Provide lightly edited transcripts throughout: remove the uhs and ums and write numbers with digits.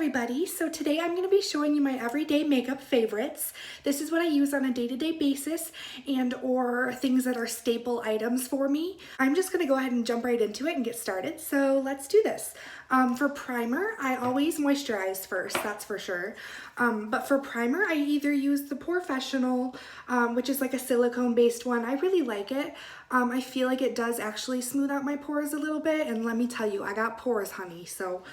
everybody. So today I'm going to be showing you my everyday makeup favorites. This is what I use on a day-to-day basis and or things that are staple items for me. I'm just going to go ahead and jump right into it and get started. So let's do this. For primer, I always moisturize first, that's for sure. But for primer, I either use the POREfessional, which is like a silicone based one. I really like it. I feel like it does actually smooth out my pores a little bit, and let me tell you, I got pores, honey. So,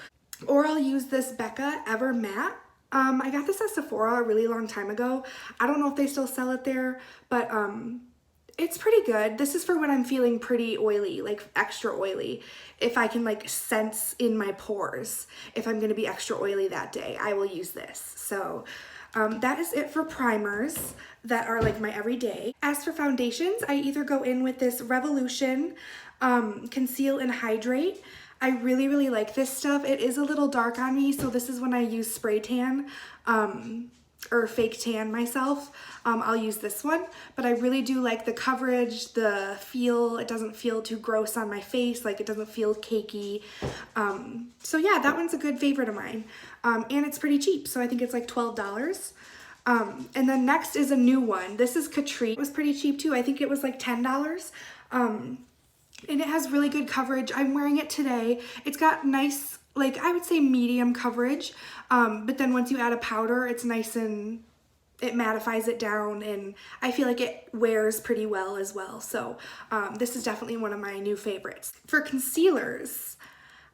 or I'll use this Becca Ever Matte. I got this at Sephora a really long time ago. I don't know if they still sell it there, but it's pretty good. This is for when I'm feeling pretty oily, like extra oily. If I can like sense in my pores, if I'm gonna be extra oily that day, I will use this. So that is it for primers that are like my everyday. As for foundations, I either go in with this Revolution Conceal and Hydrate. I really, really like this stuff. It is a little dark on me, so this is when I use spray tan or fake tan myself. I'll use this one, but I really do like the coverage, the feel. It doesn't feel too gross on my face, like it doesn't feel cakey. So yeah, that one's a good favorite of mine. And it's pretty cheap, so I think it's like $12. And then next is a new one. This is Catrice. It was pretty cheap too. I think it was like $10. And it has really good coverage. I'm wearing it today. It's got nice, like I would say medium coverage, but then once you add a powder, it's nice and it mattifies it down, and I feel like it wears pretty well as well. So this is definitely one of my new favorites. For concealers,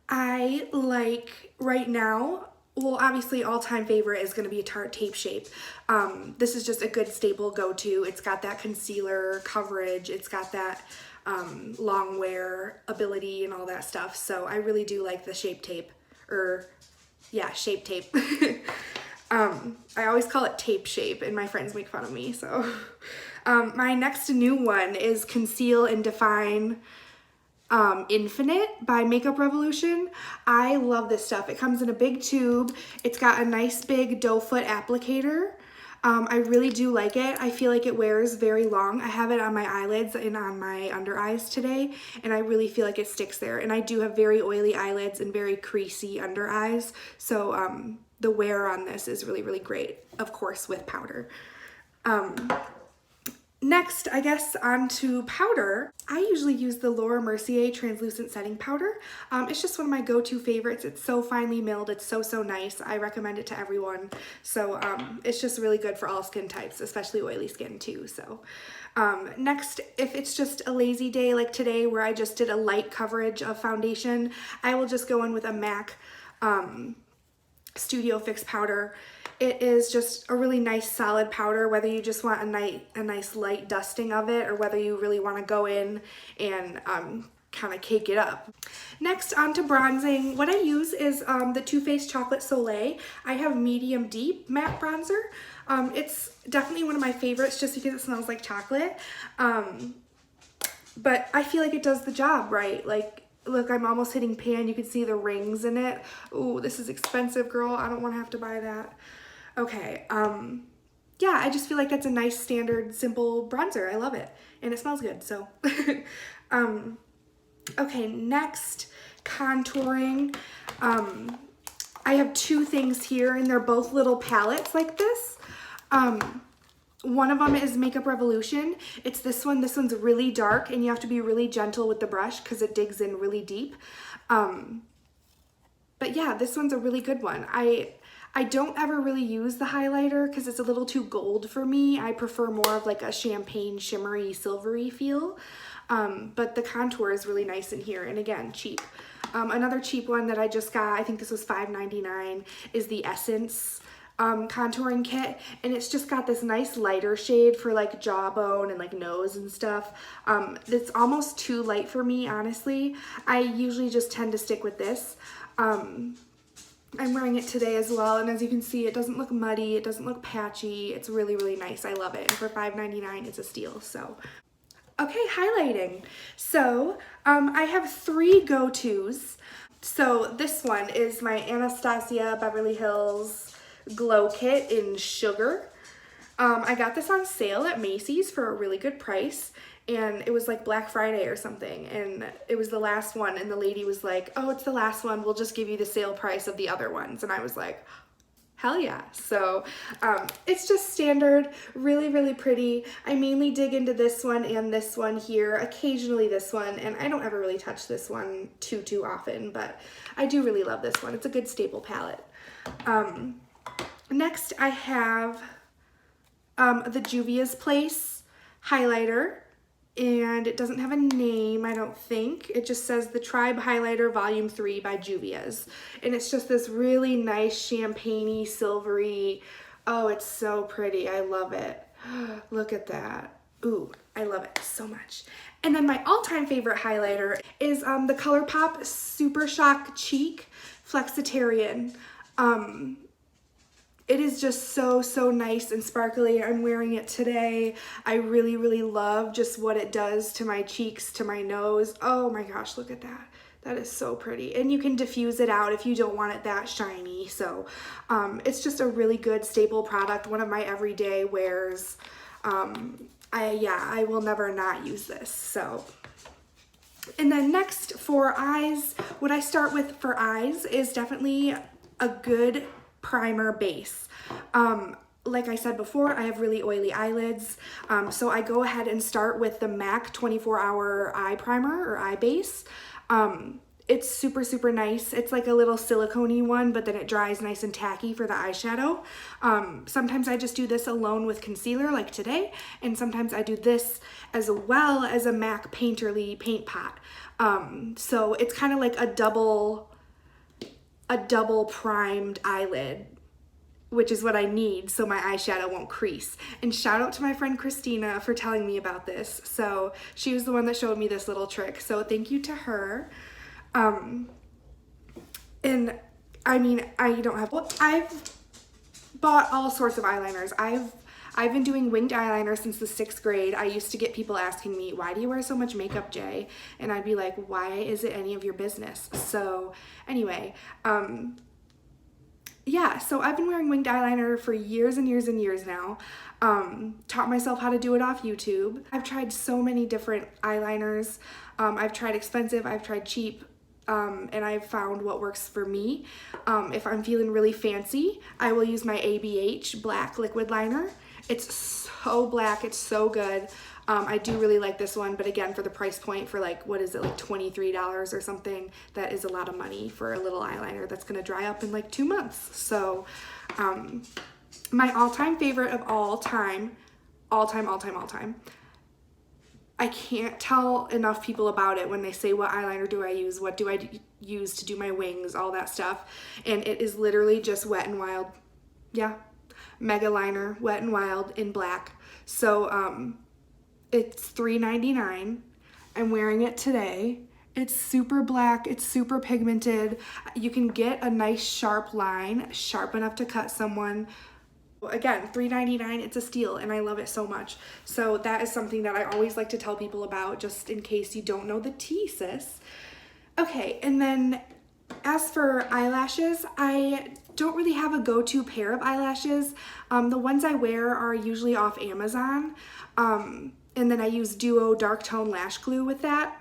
I like right now, well, obviously all-time favorite is going to be a Tarte Tape Shape. This is just a good staple go-to. It's got that concealer coverage. It's got that long wear ability and all that stuff. So I really do like the Shape Tape, or yeah, Shape Tape. I always call it Tape Shape and my friends make fun of me. So my next new one is Conceal and Define Infinite by Makeup Revolution. I love this stuff. It comes in a big tube. It's got a nice big doe foot applicator. I really do like it. I feel like it wears very long. I have it on my eyelids and on my under eyes today, and I really feel like it sticks there. And I do have very oily eyelids and very creasy under eyes, so the wear on this is really, really great, of course, with powder. Next, I guess, onto powder. I usually use the Laura Mercier Translucent Setting Powder. It's just one of my go-to favorites. It's so finely milled. It's so, so nice. I recommend it to everyone. So it's just really good for all skin types, especially oily skin too. So next, if it's just a lazy day like today where I just did a light coverage of foundation, I will just go in with a MAC Studio Fix powder. It is just a really nice solid powder, whether you just want a nice light dusting of it or whether you really want to go in and kind of cake it up. Next, on to bronzing. What I use is the Too Faced Chocolate Soleil. I have medium deep matte bronzer. It's definitely one of my favorites just because it smells like chocolate. But I feel like it does the job right. Like, look, I'm almost hitting pan. You can see the rings in it. Ooh, this is expensive, girl. I don't want to have to buy that. Okay, yeah, I just feel like that's a nice, standard, simple bronzer. I love it, and it smells good, so. Okay, next, contouring. I have two things here, and they're both little palettes like this. One of them is Makeup Revolution. It's this one. This one's really dark, and you have to be really gentle with the brush because it digs in really deep. But yeah, this one's a really good one. I don't ever really use the highlighter because it's a little too gold for me. I prefer more of like a champagne shimmery silvery feel. But the contour is really nice in here, and again, cheap. Another cheap one that I just got, I think this was $5.99, is the Essence contouring kit, and it's just got this nice lighter shade for like jawbone and like nose and stuff. It's almost too light for me, honestly. I usually just tend to stick with this. I'm wearing it today as well, and as you can see, it doesn't look muddy, it doesn't look patchy. It's really, really nice. I love it, and for $5.99, it's a steal. So, okay, highlighting. So, I have three go-tos. So this one is my Anastasia Beverly Hills Glow Kit in Sugar. I got this on sale at Macy's for a really good price, and it was like Black Friday or something, and it was the last one, and the lady was like, oh, it's the last one, we'll just give you the sale price of the other ones. And I was like, hell yeah. So it's just standard, really, really pretty. I mainly dig into this one and this one here, occasionally this one, and I don't ever really touch this one too often, but I do really love this one. It's a good staple palette. Next I have the Juvia's Place highlighter, and it doesn't have a name, I don't think. It just says the Tribe Highlighter Volume 3 by Juvia's. And it's just this really nice champagne-y, silvery, oh, it's so pretty. I love it. Look at that. Ooh, I love it so much. And then my all-time favorite highlighter is the ColourPop Super Shock Cheek Flexitarian. It is just so nice and sparkly. I'm wearing it today. I really love just what it does to my cheeks, to my nose. Oh my gosh, look at that. That is so pretty. And you can diffuse it out if you don't want it that shiny. So it's just a really good staple product, one of my everyday wears. I will never not use this. So, and then next for eyes, what I start with for eyes is definitely a good primer base. Like I said before, I have really oily eyelids, so I go ahead and start with the MAC 24-hour eye primer or eye base. It's super nice. It's like a little silicone-y one, but then it dries nice and tacky for the eyeshadow. Sometimes I just do this alone with concealer like today, and sometimes I do this as well as a MAC Painterly paint pot. So it's kind of like a double primed eyelid, which is what I need so my eyeshadow won't crease. And shout out to my friend Christina for telling me about this. So she was the one that showed me this little trick. So thank you to her. And I mean, I've bought all sorts of eyeliners. I've been doing winged eyeliner since the 6th grade. I used to get people asking me, why do you wear so much makeup, Jay? And I'd be like, why is it any of your business? So anyway, yeah, so I've been wearing winged eyeliner for years and years now. Taught myself how to do it off YouTube. I've tried so many different eyeliners. I've tried expensive, I've tried cheap, and I've found what works for me. If I'm feeling really fancy, I will use my ABH black liquid liner. It's so black, it's so good. I do really like this one, but again, for the price point, for like, what is it, like $23 or something, that is a lot of money for a little eyeliner that's gonna dry up in like 2 months. So my all-time favorite of all time, I can't tell enough people about it when they say, what eyeliner do I use? What do I use to do my wings? All that stuff. And it is literally just Wet n Wild. Yeah. Mega Liner, Wet n Wild in black. So it's $3.99. I'm wearing it today. It's super black. It's super pigmented. You can get a nice sharp line, sharp enough to cut someone. Again, $3.99, it's a steal, and I love it so much. So that is something that I always like to tell people about, just in case you don't know the tea, sis. Okay, and then as for eyelashes, I don't really have a go-to pair of eyelashes. The ones I wear are usually off Amazon, and then I use Duo Dark Tone Lash Glue with that.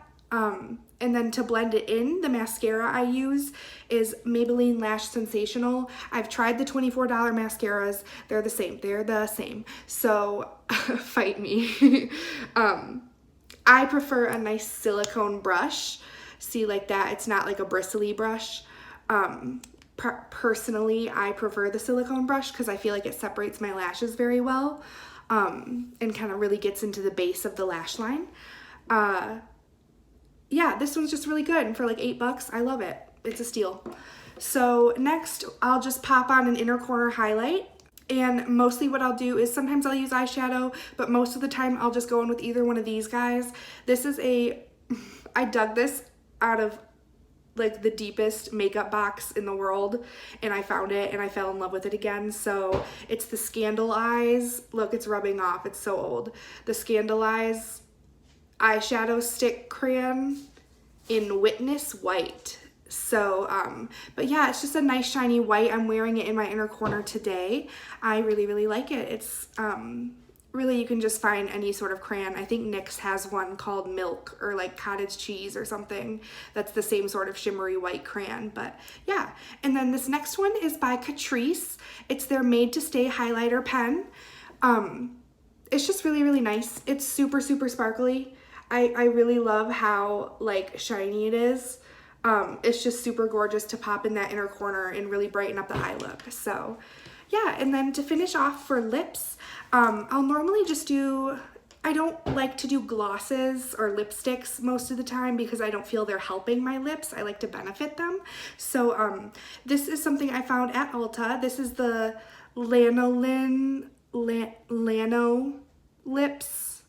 And then to blend it in, the mascara I use is Maybelline Lash Sensational. I've tried the $24 mascaras. They're the same. So fight me. I prefer a nice silicone brush. See, like that, it's not like a bristly brush. Personally, I prefer the silicone brush because I feel like it separates my lashes very well, and kind of really gets into the base of the lash line. Yeah, this one's just really good, and for like $8, I love it. It's a steal. So next, I'll just pop on an inner corner highlight, and mostly what I'll do is sometimes I'll use eyeshadow, but most of the time I'll just go in with either one of these guys. This is I dug this out of like the deepest makeup box in the world, and I found it and I fell in love with it again. So it's the Scandal Eyes. Look, it's rubbing off. It's so old. The Scandal Eyes eyeshadow stick crayon in Witness White. So but yeah, it's just a nice shiny white. I'm wearing it in my inner corner today. I really like it. It's really you can just find any sort of crayon. I think NYX has one called Milk or like Cottage Cheese or something that's the same sort of shimmery white crayon, but yeah. And then this next one is by Catrice. It's their Made to Stay highlighter pen. It's just really, really nice. It's super, super sparkly. I really love how like shiny it is. It's just super gorgeous to pop in that inner corner and really brighten up the eye look. So yeah, and then to finish off for lips, I'll normally just do, I don't like to do glosses or lipsticks most of the time because I don't feel they're helping my lips. I like to benefit them. So this is something I found at Ulta. This is the Lanolin Lano Lips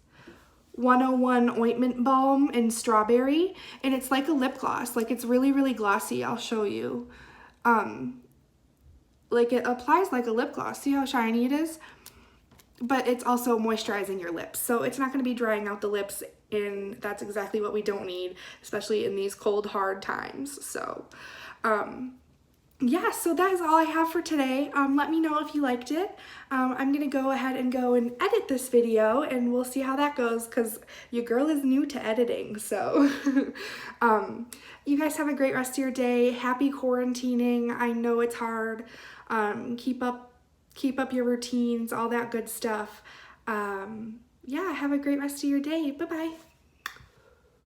101 Ointment Balm in Strawberry, and it's like a lip gloss. Like, it's really, really glossy. I'll show you. Like, it applies like a lip gloss. See how shiny it is? But it's also moisturizing your lips, so it's not going to be drying out the lips, and that's exactly what we don't need, especially in these cold, hard times. So yeah, so that is all I have for today. Let me know if you liked it. I'm gonna go ahead and edit this video, and we'll see how that goes because your girl is new to editing. So you guys have a great rest of your day. Happy quarantining. I know it's hard. Keep up your routines, all that good stuff. Yeah, have a great rest of your day. Bye-bye.